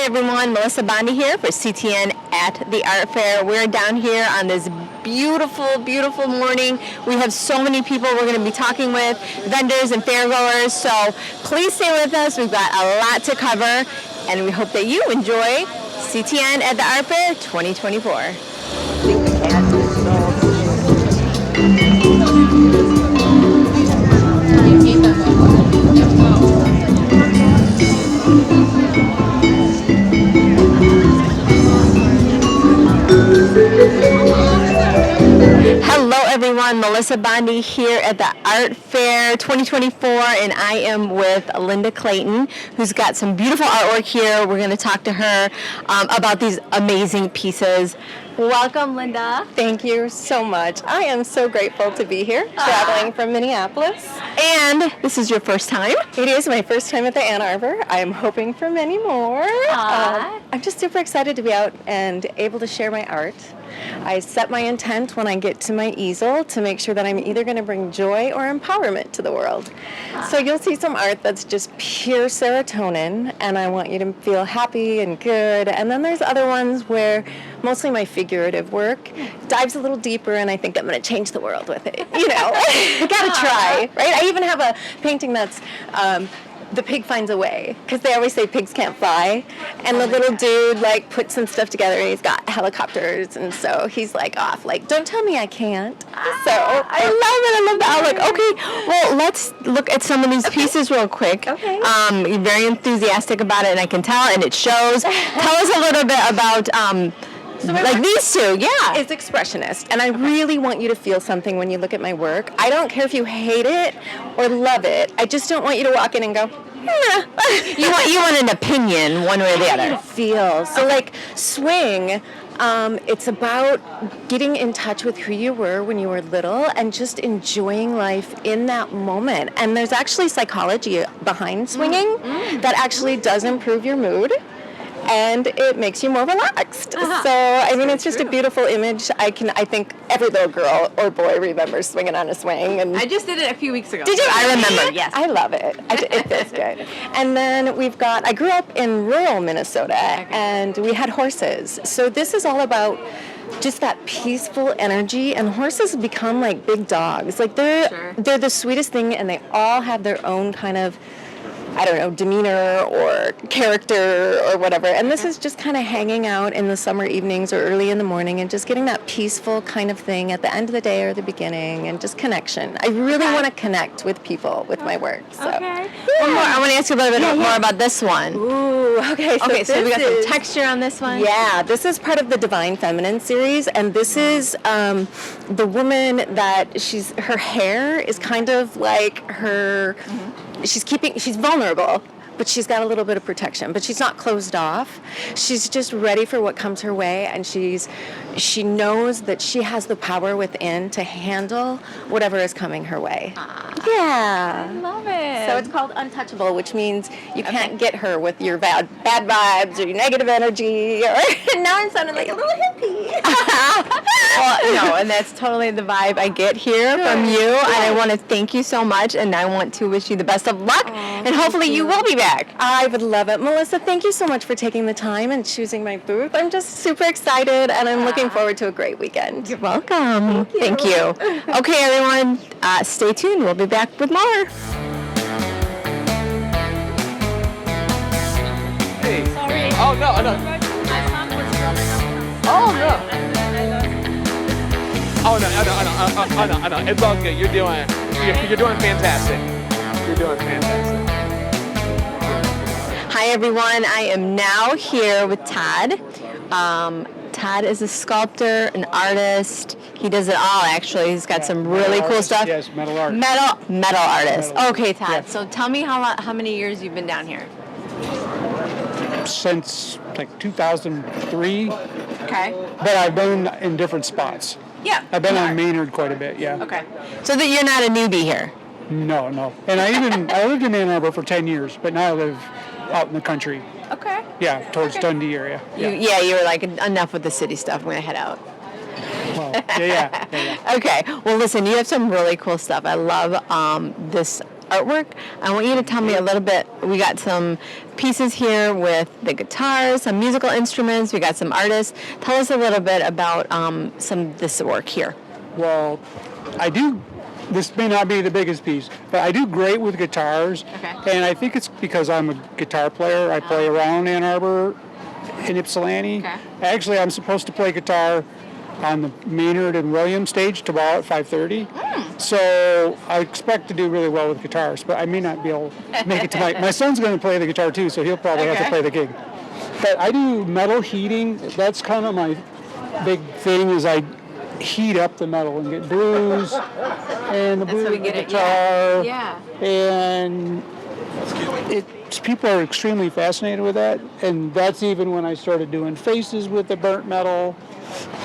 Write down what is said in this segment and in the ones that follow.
everyone, Melissa Bondi here for CTN at the Art Fair. We're down here on this beautiful, beautiful morning. We have so many people we're going to be talking with, vendors and fairgoers, so please stay with us. We've got a lot to cover, and we hope that you enjoy CTN at the Art Fair 2024. Hello everyone, Melissa Bondi here at the Art Fair 2024, and I am with Linda Clayton, who's got some beautiful artwork here. We're going to talk to her about these amazing pieces. Welcome, Linda. Thank you so much. I am so grateful to be here, traveling from Minneapolis. And this is your first time? It is my first time at the Ann Arbor. I am hoping for many more. I'm just super excited to be out and able to share my art. I set my intent when I get to my easel to make sure that I'm either going to bring joy or empowerment to the world. So you'll see some art that's just pure serotonin, and I want you to feel happy and good. And then there's other ones where mostly my figurative work dives a little deeper, and I think I'm going to change the world with it. You know, you got to try, right? I even have a painting that's The Pig Finds a Way, because they always say pigs can't fly, and the little dude like puts some stuff together, and he's got helicopters, and so he's like off, like, don't tell me I can't. So I love the outlook. Okay, well, let's look at some of these pieces real quick. Okay. You're very enthusiastic about it, and I can tell, and it shows. Tell us a little bit about like these two, yeah. It's expressionist, and I really want you to feel something when you look at my work. I don't care if you hate it or love it. I just don't want you to walk in and go, nah. you want an opinion one way or the other. Feel. So like swing, it's about getting in touch with who you were when you were little and just enjoying life in that moment. And there's actually psychology behind swinging that actually does improve your mood. And it makes you more relaxed. So, I mean, it's just a beautiful image. I think every little girl or boy remembers swinging on a swing. And I just did it a few weeks ago. Did you? I remember, yes. I love it. It feels good. And then I grew up in rural Minnesota, and we had horses. So this is all about just that peaceful energy, and horses become like big dogs. Like they're the sweetest thing, and they all have their own kind of, I don't know, demeanor or character or whatever. And this is just kind of hanging out in the summer evenings or early in the morning and just getting that peaceful kind of thing at the end of the day or the beginning, and just connection. I really want to connect with people with my work. So. Okay. One more. I want to ask you a little bit more about this one. Ooh, okay. So we got some texture on this one. Yeah, this is part of the Divine Feminine series, and this is the woman that her hair is kind of like her. She's vulnerable, but she's got a little bit of protection, but she's not closed off. She's just ready for what comes her way, and she knows that she has the power within to handle whatever is coming her way. Yeah. I love it. So it's called Untouchable, which means you can't get her with your bad vibes or your negative energy, or now I'm sounding like a little hippie. Well, no, and that's totally the vibe I get here from you, and I want to thank you so much, and I want to wish you the best of luck, and hopefully you will be back. I would love it. Melissa, thank you so much for taking the time and choosing my booth. I'm just super excited, and I'm looking forward to a great weekend. You're welcome. Thank you. Okay, everyone, stay tuned. We'll be back with more. Hey. Sorry. Oh, no. My son was drumming up. Oh, no. Oh, no. I know. It's all good. You're doing fantastic. You're doing fantastic. Hi, everyone. I am now here with Todd. Todd is a sculptor, an artist. He does it all, actually. He's got some really cool stuff. Yes, metal art. Metal artist. Okay, Todd. Yeah. So tell me how many years you've been down here? Since like 2003, Okay. but I've been in different spots. Yeah. I've been on Maynard quite a bit, yeah. Okay. So that you're not a newbie here. No. And I lived in Ann Arbor for 10 years, but now I live out in the country. Okay. Yeah, towards Dundee area. You were like, enough with the city stuff. I'm going to head out. Well, yeah. Okay. Well, listen, you have some really cool stuff. I love this artwork. I want you to tell me a little bit. We got some pieces here with the guitars, some musical instruments. We got some artists. Tell us a little bit about some of this work here. Well, I do. This may not be the biggest piece, but I do great with guitars. Okay. And I think it's because I'm a guitar player. I play around Ann Arbor in Ypsilanti. Okay. Actually, I'm supposed to play guitar on the Maynard and Williams stage tomorrow at 5:30. So I expect to do really well with guitars, but I may not be able to make it tonight. My son's going to play the guitar too, so he'll probably have to play the gig. But I do metal heating. That's kind of my big thing is I heat up the metal and get blues and the That's how blues we get it, guitar. yeah. And people are extremely fascinated with that. And that's even when I started doing faces with the burnt metal.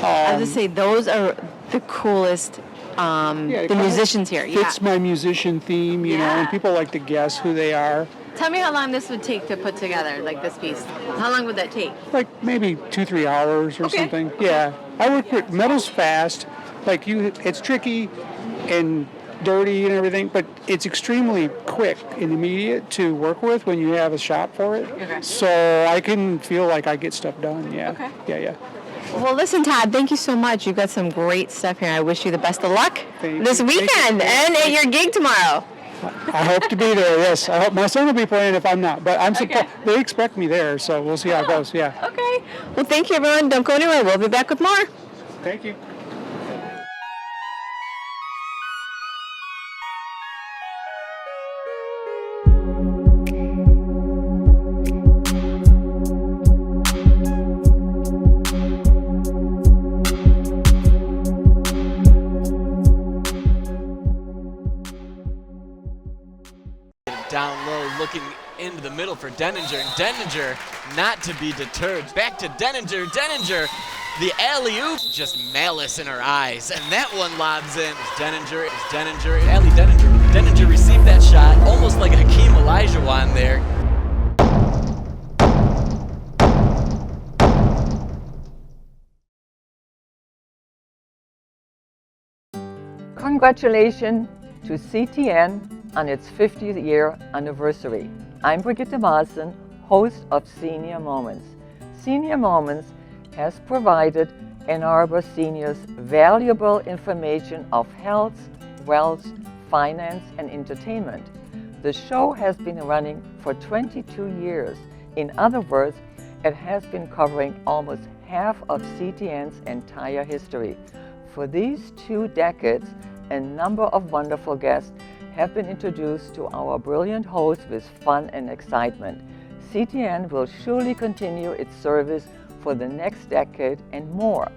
I was going to say, those are the coolest, the musicians here. Yeah. Fits my musician theme, you know, and people like to guess who they are. Tell me how long this would take to put together, like this piece. How long would that take? Like maybe 2-3 hours or something. Yeah. I work with metal's fast. Like it's tricky and dirty and everything, but it's extremely quick and immediate to work with when you have a shop for it. Okay. So I can feel like I get stuff done. Yeah. Okay. Yeah. Well, listen, Todd, thank you so much. You've got some great stuff here. I wish you the best of luck this weekend and at your gig tomorrow. I hope to be there. Yes. I hope my son will be playing if I'm not, but I'm supposed. They expect me there, so we'll see how it goes. Yeah. Okay. Well, thank you, everyone. Don't go anywhere. We'll be back with more. Thank you. Down low, looking into the middle for Denninger, and Denninger not to be deterred. Back to Denninger, the alley-oop, just malice in her eyes, and that one lobs in. Denninger, Allie Denninger. Denninger received that shot, almost like a Hakeem Olajuwon there. Congratulations to CTN on its 50th year anniversary. I'm Brigitte Maassen, host of Senior Moments. Senior Moments has provided Ann Arbor seniors valuable information of health, wealth, finance, and entertainment. The show has been running for 22 years. In other words, it has been covering almost half of CTN's entire history. For these 2 decades, a number of wonderful guests have been introduced to our brilliant hosts with fun and excitement. CTN will surely continue its service for the next decade and more.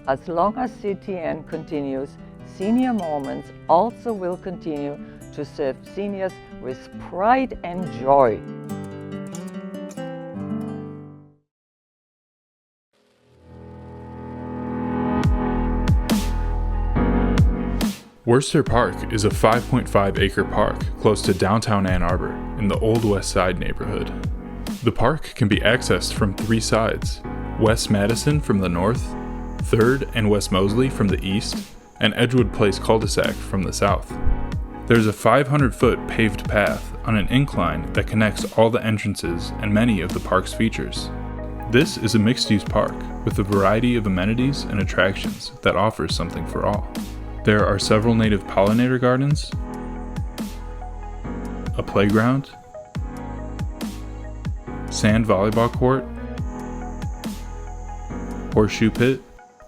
As long as CTN continues, Senior Moments also will continue to serve seniors with pride and joy. Worcester Park is a 5.5-acre park close to downtown Ann Arbor in the Old West Side neighborhood. The park can be accessed from 3 sides: West Madison from the north, 3rd and West Mosley from the east, and Edgewood Place cul-de-sac from the south. There's a 500-foot paved path on an incline that connects all the entrances and many of the park's features. This is a mixed-use park with a variety of amenities and attractions that offers something for all. There are several native pollinator gardens, a playground, sand volleyball court, horseshoe pit,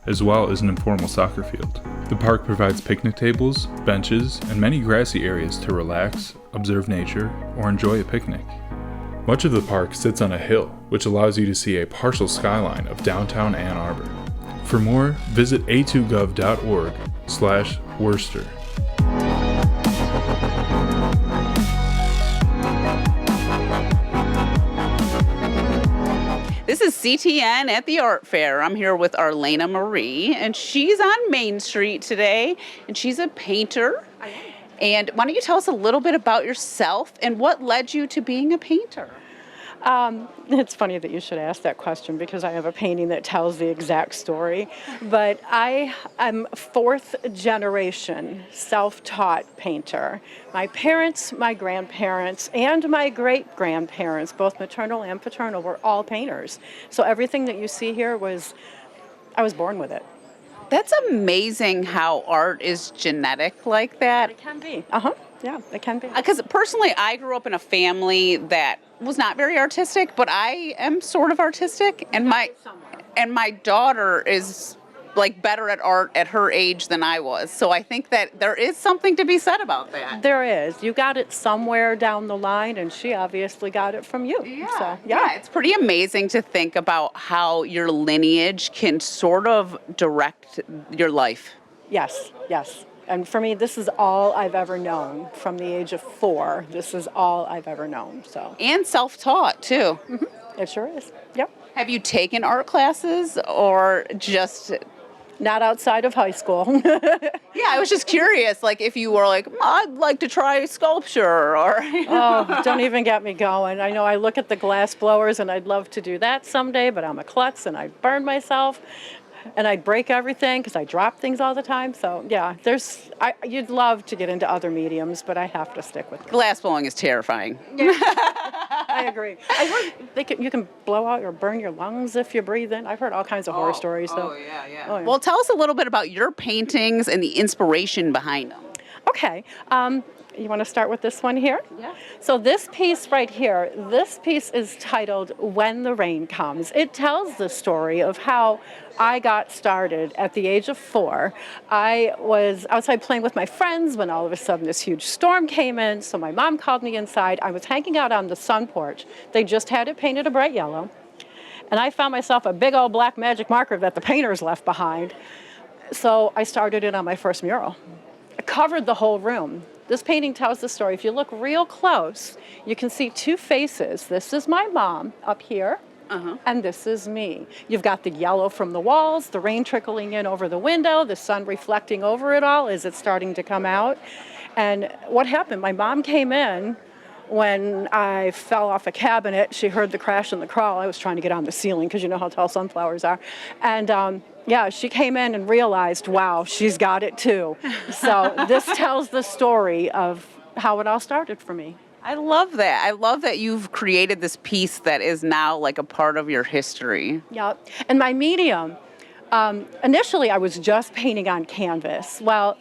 as well as an informal soccer field. The park provides picnic tables, benches, and many grassy areas to relax, observe nature, or enjoy a picnic. Much of the park sits on a hill, which allows you to see a partial skyline of downtown Ann Arbor. For more, visit a2gov.org/Worcester. This is CTN at the Art Fair. I'm here with Arlena Marie, and she's on Main Street today, and she's a painter. And why don't you tell us a little bit about yourself and what led you to being a painter? It's funny that you should ask that question because I have a painting that tells the exact story. But I am fourth generation self-taught painter. My parents, my grandparents, and my great-grandparents, both maternal and paternal, were all painters. So everything that you see here I was born with it. That's amazing how art is genetic like that. It can be. Yeah, it can be. Because personally, I grew up in a family that was not very artistic, but I am sort of artistic, and my daughter is like better at art at her age than I was. So I think that there is something to be said about that. There is. You got it somewhere down the line, and she obviously got it from you. Yeah. So, Yeah, it's pretty amazing to think about how your lineage can sort of direct your life. Yes, yes. And for me, this is all I've ever known from the age of 4. This is all I've ever known. So. And self-taught, too. Mm-hmm. It sure is. Yep. Have you taken art classes or just... Not outside of high school. Yeah, I was just curious, like if you were like, I'd like to try sculpture or... Oh, don't even get me going. I know I look at the glass blowers and I'd love to do that someday, but I'm a klutz and I'd burn myself and I'd break everything because I drop things all the time. So yeah, you'd love to get into other mediums, but I have to stick with glass blowing is terrifying. I agree. I heard you can blow out or burn your lungs if you breathe in. I've heard all kinds of horror stories. So. Oh, yeah. Well, tell us a little bit about your paintings and the inspiration behind them. Okay. You want to start with this one here? Yeah. So this piece right here, this piece is titled When the Rain Comes. It tells the story of how I got started at the age of 4. I was outside playing with my friends when all of a sudden this huge storm came in, so my mom called me inside. I was hanging out on the sun porch. They just had it painted a bright yellow. And I found myself a big old black magic marker that the painters left behind. So I started it on my first mural. I covered the whole room. This painting tells the story. If you look real close, you can see 2 faces. This is my mom up here, and this is me. You've got the yellow from the walls, the rain trickling in over the window, the sun reflecting over it all as it's starting to come out. And what happened? My mom came in when I fell off a cabinet. She heard the crash and the crawl. I was trying to get on the ceiling because you know how tall sunflowers are. And yeah, she came in and realized, wow, she's got it too. So this tells the story of how it all started for me. I love that. I love that you've created this piece that is now like a part of your history. Yeah, and my medium, initially I was just painting on canvas. Well,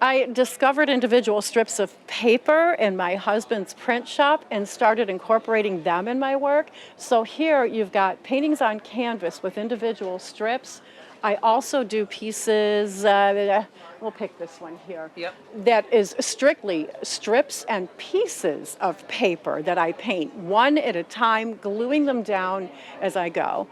I discovered individual strips of paper in my husband's print shop and started incorporating them in my work. So here you've got paintings on canvas with individual strips. I also do pieces, we'll pick this one here. Yep. That is strictly strips and pieces of paper that I paint one at a time, gluing them down as I go.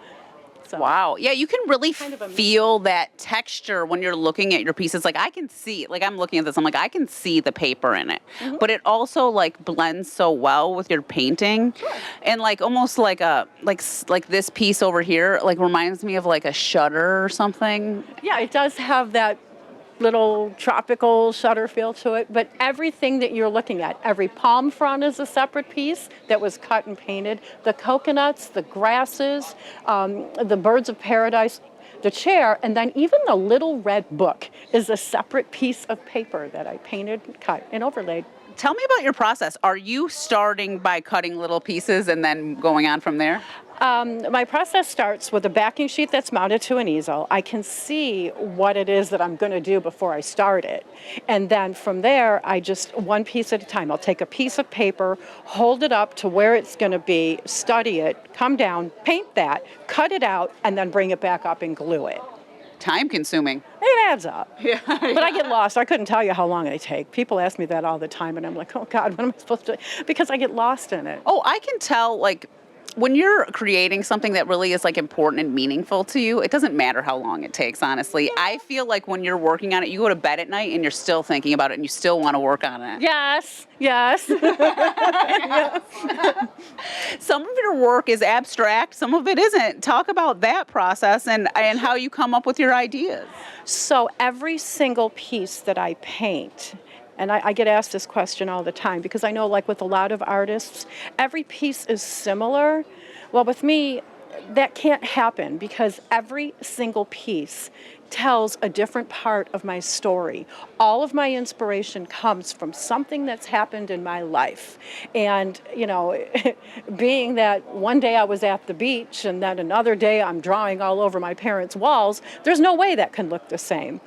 So, wow. Yeah, you can really feel that texture when you're looking at your pieces. Like I can see, like I'm looking at this, I'm like, I can see the paper in it. Mm-hmm. But it also like blends so well with your painting. Sure. And like almost like like this piece over here, like reminds me of like a shutter or something. Yeah, it does have that little tropical shutter feel to it, but everything that you're looking at, every palm frond is a separate piece that was cut and painted. The coconuts, the grasses, the birds of paradise, the chair, and then even the little red book is a separate piece of paper that I painted, cut, and overlaid. Tell me about your process. Are you starting by cutting little pieces and then going on from there? My process starts with a backing sheet that's mounted to an easel. I can see what it is that I'm going to do before I start it. And then from there, I just, one piece at a time, I'll take a piece of paper, hold it up to where it's going to be, study it, come down, paint that, cut it out, and then bring it back up and glue it. Time consuming. It adds up. Yeah. But I get lost. I couldn't tell you how long they take. People ask me that all the time, and I'm like, oh God, what am I supposed to do? Because I get lost in it. Oh, I can tell, like, when you're creating something that really is like important and meaningful to you, it doesn't matter how long it takes, honestly. I feel like when you're working on it, you go to bed at night and you're still thinking about it and you still want to work on it. Yes, yes. Yes. Some of your work is abstract, some of it isn't. Talk about that process and how you come up with your ideas. So every single piece that I paint, And I get asked this question all the time because I know, like with a lot of artists, every piece is similar. Well, with me, that can't happen because every single piece tells a different part of my story. All of my inspiration comes from something that's happened in my life. And, you know, being that one day I was at the beach and then another day I'm drawing all over my parents' walls, there's no way that can look the same.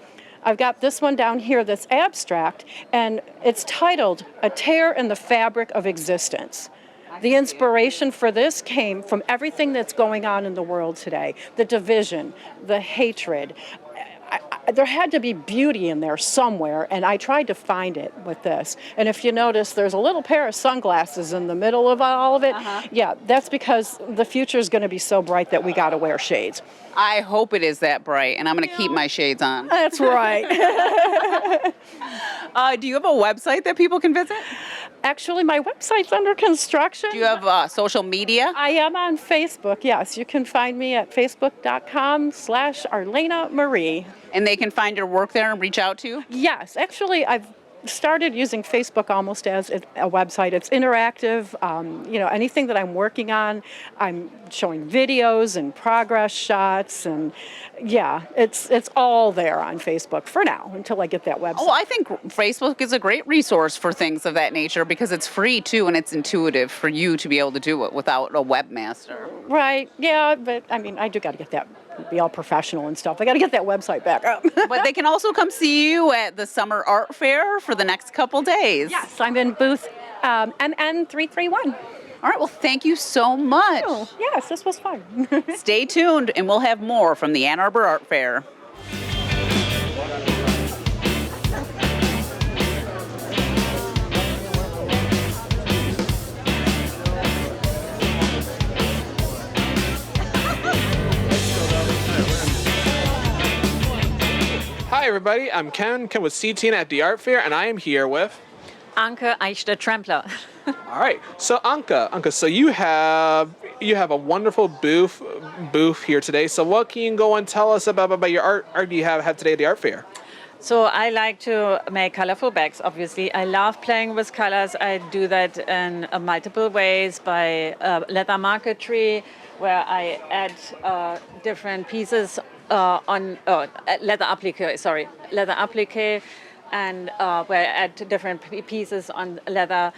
I've got this one down here that's abstract, and it's titled A Tear in the Fabric of Existence. The inspiration for this came from everything that's going on in the world today, the division, the hatred. There had to be beauty in there somewhere, and I tried to find it with this. And if you notice, there's a little pair of sunglasses in the middle of all of it. Yeah, that's because the future is going to be so bright that we got to wear shades. I hope it is that bright, and I'm going to keep my shades on. That's right. Do you have a website that people can visit? Actually, my website's under construction. Do you have social media? I am on Facebook, yes. You can find me at facebook.com/Arlena Marie. And they can find your work there and reach out to you? Yes, actually, I've started using Facebook almost as a website. It's interactive. You know, anything that I'm working on, I'm showing videos and progress shots, and yeah, it's all there on Facebook for now until I get that website. Oh, I think Facebook is a great resource for things of that nature because it's free too and it's intuitive for you to be able to do it without a webmaster. Right, yeah, but I mean, I do got to get that, be all professional and stuff. I got to get that website back up. But they can also come see you at the Summer Art Fair for the next couple days. Yes, I'm in booth MN331. All right, well, thank you so much. Oh, yes, this was fun. Stay tuned, and we'll have more from the Ann Arbor Art Fair. Hi, everybody. I'm Ken with CTN at the Art Fair, and I am here with Anke Eichter-Trampler. All right. So Anka, so you have a wonderful booth here today. So what can you go and tell us about your art you have today at the art fair? So I like to make colorful bags, obviously. I love playing with colors. I do that in multiple ways by leather marquetry, where I add different pieces leather applique, and where I add different pieces on leather,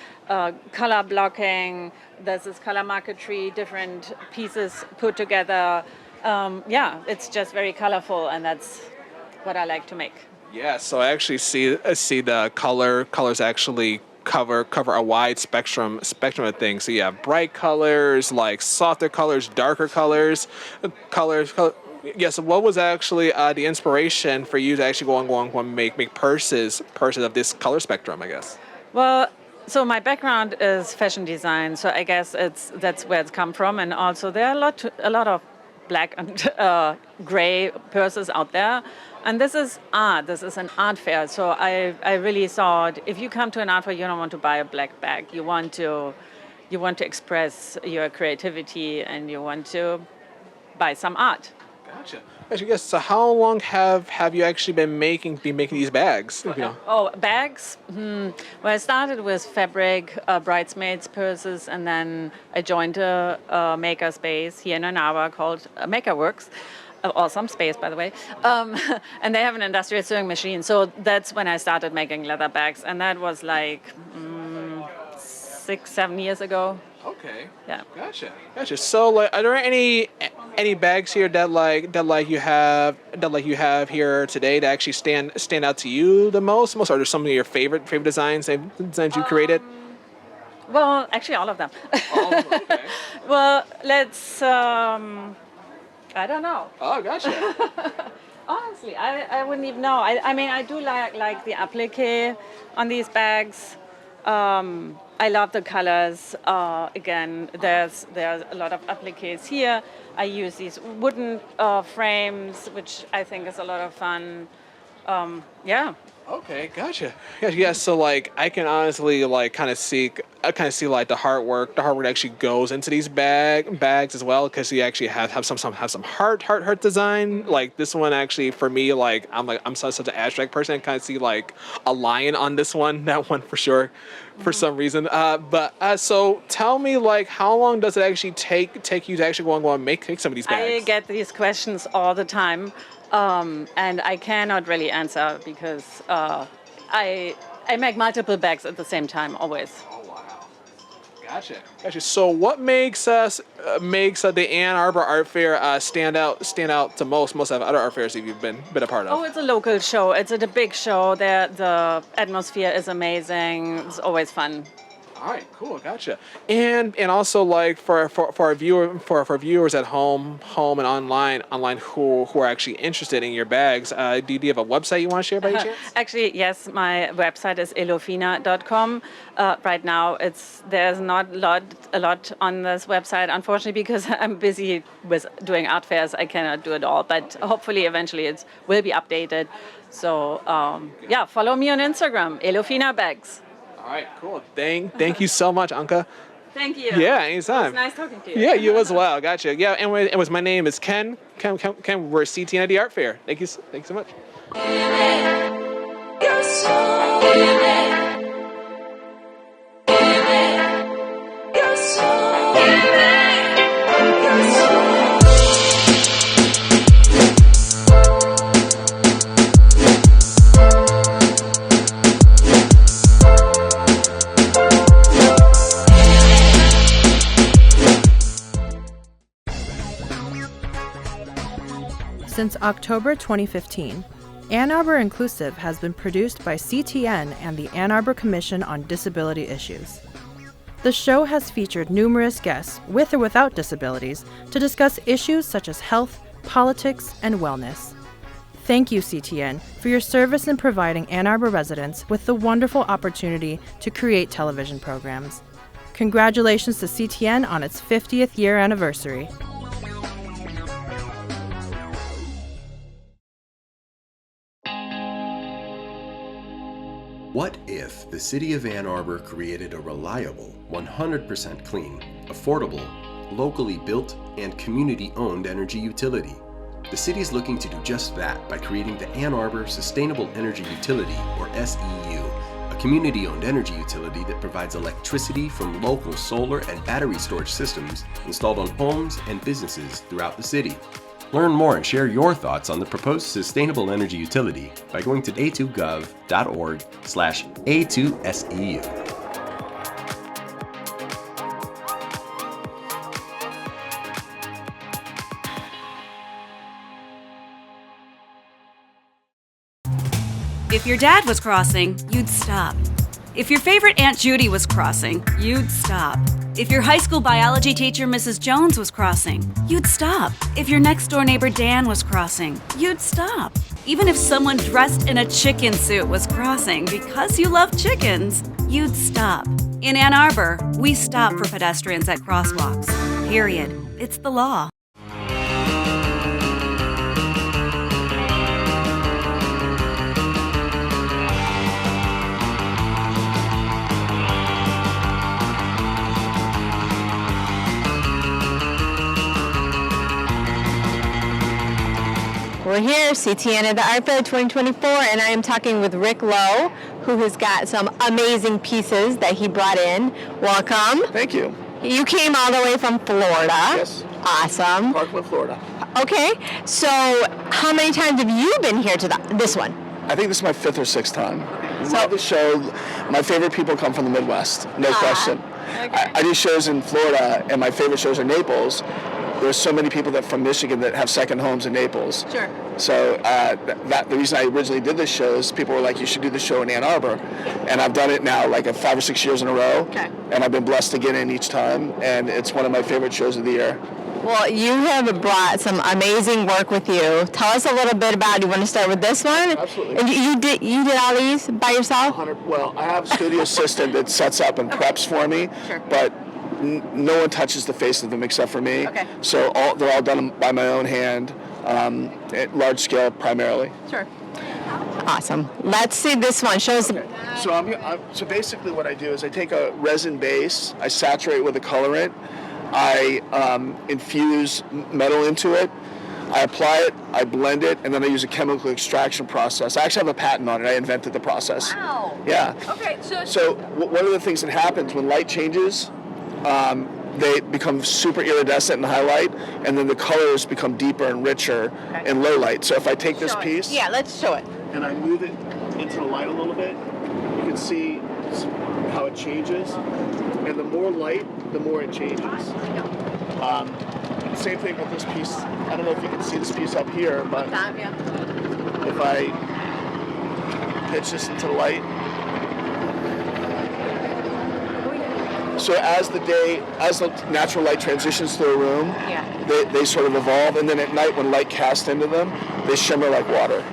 color blocking. This is color marquetry, different pieces put together. Yeah, it's just very colorful, and that's what I like to make. Yeah, so I actually see the colors actually cover a wide spectrum of things. So you have bright colors, like softer colors, darker colors. Yeah, so what was actually the inspiration for you to actually go and make purses of this color spectrum, I guess? Well, so my background is fashion design, so I guess that's where it's come from, and also there are a lot of black and gray purses out there, and this is art. This is an art fair, so I really thought if you come to an art fair, you don't want to buy a black bag. You want to express your creativity, and you want to buy some art. Gotcha. Yes. So how long have you actually been making these bags? You know? Oh, bags? Well, I started with fabric, bridesmaids, purses, and then I joined a maker space here in Ann Arbor called Makerworks. Awesome space, by the way. And they have an industrial sewing machine. So that's when I started making leather bags. And that was like 6-7 years ago. Okay. Yeah. Gotcha. So, like, are there any bags here that you have here today that actually stand out to you the most? Are there some of your favorite designs you created? Well, actually, all of them. All of them. Okay. Well, let's. I don't know. Oh, gotcha. Honestly, I wouldn't even know. I mean, I do like the applique on these bags. I love the colors. Again, there's a lot of appliques here. I use these wooden frames, which I think is a lot of fun. Yeah, Okay, gotcha. Yeah, so like I can honestly like kind of see like the hard work that actually goes into these bags as well, because you actually have some heart design. Like this one actually for me, like I'm such an abstract person. I kind of see like a lion on this one, that one for sure, for some reason. So tell me, like, how long does it actually take you to actually go and make some of these bags? I get these questions all the time, and I cannot really answer because I make multiple bags at the same time always. Gotcha. So what makes the Ann Arbor Art Fair stand out to most of the other art fairs that you've been a part of? Oh, it's a local show. It's a big show. The atmosphere is amazing. It's always fun. All right, cool, gotcha. And also like for our viewers at home and online who are actually interested in your bags, do you have a website you want to share by any chance? Actually, yes, my website is elofina.com. Right now, there's not a lot on this website, unfortunately, because I'm busy with doing art fairs. I cannot do it all, but hopefully, eventually, it will be updated. So, follow me on Instagram, Elofina Bags. All right, cool. Thank you so much, Anka. Thank you. Yeah, anytime. It was nice talking to you. Yeah, you as well. Gotcha. Yeah, and my name is Ken. Ken, we're CTN at the Art Fair. Thank you so much. Since October 2015, Ann Arbor Inclusive has been produced by CTN and the Ann Arbor Commission on Disability Issues. The show has featured numerous guests with or without disabilities to discuss issues such as health, politics, and wellness. Thank you, CTN, for your service in providing Ann Arbor residents with the wonderful opportunity to create television programs. Congratulations to CTN on its 50th year anniversary. What if the City of Ann Arbor created a reliable, 100% clean, affordable, locally built, and community-owned energy utility? The city is looking to do just that by creating the Ann Arbor Sustainable Energy Utility, or SEU, a community-owned energy utility that provides electricity from local solar and battery storage systems installed on homes and businesses throughout the city. Learn more and share your thoughts on the proposed sustainable energy utility by going to a2gov.org/A2SEU. If your dad was crossing, you'd stop. If your favorite Aunt Judy was crossing, you'd stop. If your high school biology teacher, Mrs. Jones, was crossing, you'd stop. If your next-door neighbor, Dan, was crossing, you'd stop. Even if someone dressed in a chicken suit was crossing because you love chickens, you'd stop. In Ann Arbor, we stop for pedestrians at crosswalks. Period. It's the law. We're here, CTN at the Art Fair 2024, and I am talking with Rick Lowe, who has got some amazing pieces that he brought in. Welcome. Thank you. You came all the way from Florida. Yes. Awesome. Parkland, Florida. Okay, so how many times have you been here to this one? I think this is my 5th or 6th time. Love the show. My favorite people come from the Midwest, no question. Okay. I do shows in Florida, and my favorite shows are Naples. There's so many people that from Michigan that have second homes in Naples. Sure. So the reason I originally did this show is people were like, you should do the show in Ann Arbor. And I've done it now like 5 or 6 years in a row. Okay. And I've been blessed to get in each time. And it's one of my favorite shows of the year. Well, you have brought some amazing work with you. Tell us a little bit about it. You want to start with this one? Absolutely. And you did all these by yourself? Well, I have a studio assistant that sets up and preps for me. Sure. But no one touches the face of them except for me. Okay. So they're all done by my own hand, at large scale primarily. Sure. Awesome. Let's see this one. Show us. So basically what I do is I take a resin base, I saturate with a colorant, I infuse metal into it, I apply it, I blend it, and then I use a chemical extraction process. I actually have a patent on it. I invented the process. Wow. Yeah. Okay, So one of the things that happens when light changes, they become super iridescent in high light, and then the colors become deeper and richer in low light. So if I take this piece, Yeah, let's show it. and I move it into the light a little bit, you can see how it changes. And the more light, the more it changes. Same thing with this piece. I don't know if you can see this piece up here, but if I pitch this into the light. So as the natural light transitions through a room, they sort of evolve, and then at night when light casts into them, they shimmer like water.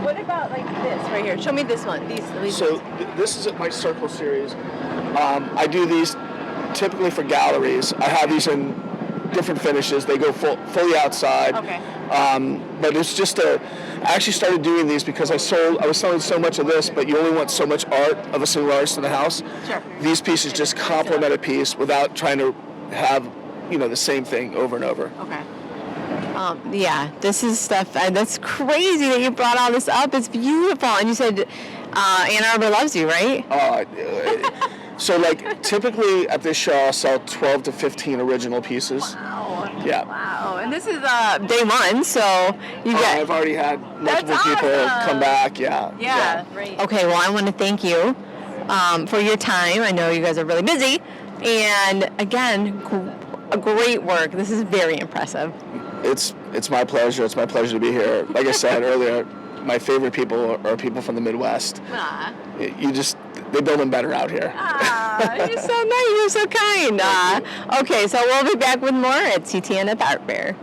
What about like this right here? Show me this one. These So this is my circle series. I do these typically for galleries. I have these in different finishes. They go fully outside. Okay. But it's just I actually started doing these because I was selling so much of this, but you only want so much art of a single artist in the house. Sure. These pieces just complement a piece without trying to have, the same thing over and over. Okay. Yeah, this is stuff, that's crazy that you brought all this up. It's beautiful. And you said Ann Arbor loves you, right? So like typically at this show I'll sell 12 to 15 original pieces. Wow. Yeah. Wow. And this is day one, so you get... I've already had multiple people come back, Yeah. Great. Okay, well I want to thank you for your time. I know you guys are really busy. And again, great work. This is very impressive. It's my pleasure. It's my pleasure to be here. Like I said earlier, my favorite people are people from the Midwest. They build them better out here. You're so nice. You're so kind. Okay, so we'll be back with more at CTN at the Art Fair.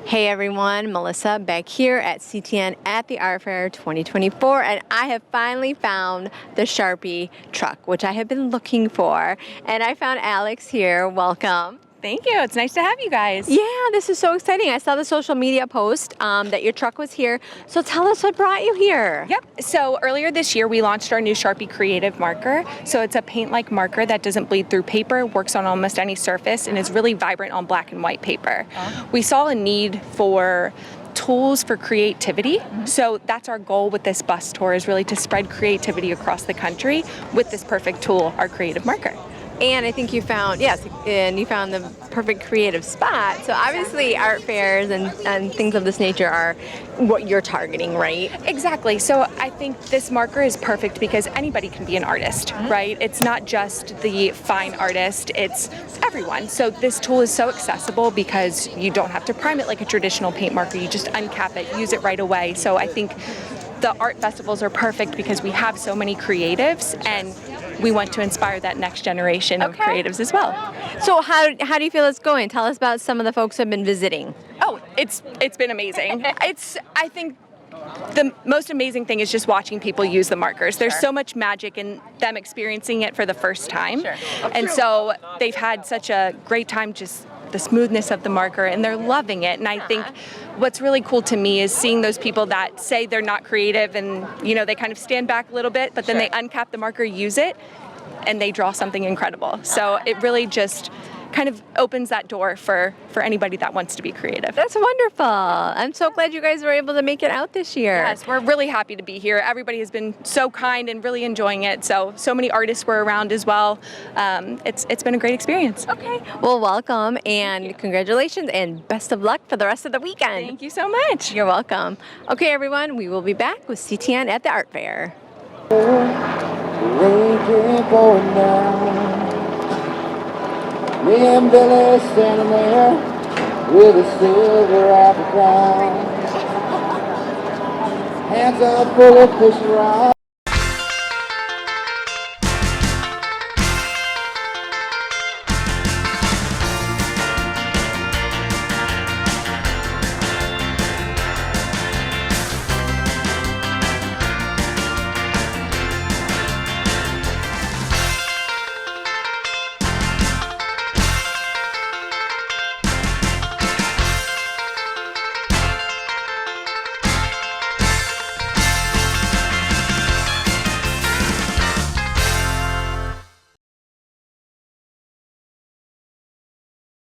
Hey everyone, Melissa back here at CTN at the Art Fair 2024, and I have finally found the Sharpie truck, which I have been looking for, and I found Alex here. Welcome. Thank you. It's nice to have you guys. Yeah, this is so exciting. I saw the social media post that your truck was here. So tell us what brought you here. Yep. So earlier this year, we launched our new Sharpie Creative Marker. So it's a paint-like marker that doesn't bleed through paper, works on almost any surface, and is really vibrant on black and white paper. We saw a need for tools for creativity. So that's our goal with this bus tour, is really to spread creativity across the country with this perfect tool, our creative marker. And I think you found the perfect creative spot. So obviously art fairs and things of this nature are what you're targeting, right? Exactly. So I think this marker is perfect because anybody can be an artist, right? It's not just the fine artist, it's everyone. So this tool is so accessible because you don't have to prime it like a traditional paint marker. You just uncap it, use it right away. So I think the art festivals are perfect because we have so many creatives, and we want to inspire that next generation of creatives as well. So how do you feel it's going? Tell us about some of the folks who have been visiting. Oh, it's been amazing. I think the most amazing thing is just watching people use the markers. There's so much magic in them experiencing it for the first time. And so they've had such a great time, just the smoothness of the marker, and they're loving it. And I think what's really cool to me is seeing those people that say they're not creative and they kind of stand back a little bit, but then they uncap the marker, use it, and they draw something incredible. So it really just kind of opens that door for anybody that wants to be creative. That's wonderful. I'm so glad you guys were able to make it out this year. Yes, we're really happy to be here. Everybody has been so kind and really enjoying it. So many artists were around as well. It's been a great experience. Okay. Well, welcome and congratulations and best of luck for the rest of the weekend. Thank you so much. You're welcome. Okay, everyone, we will be back with CTN at the Art Fair. Going down. Me and Billy standing there with a silver apple crown. Hands up full of fishing rods.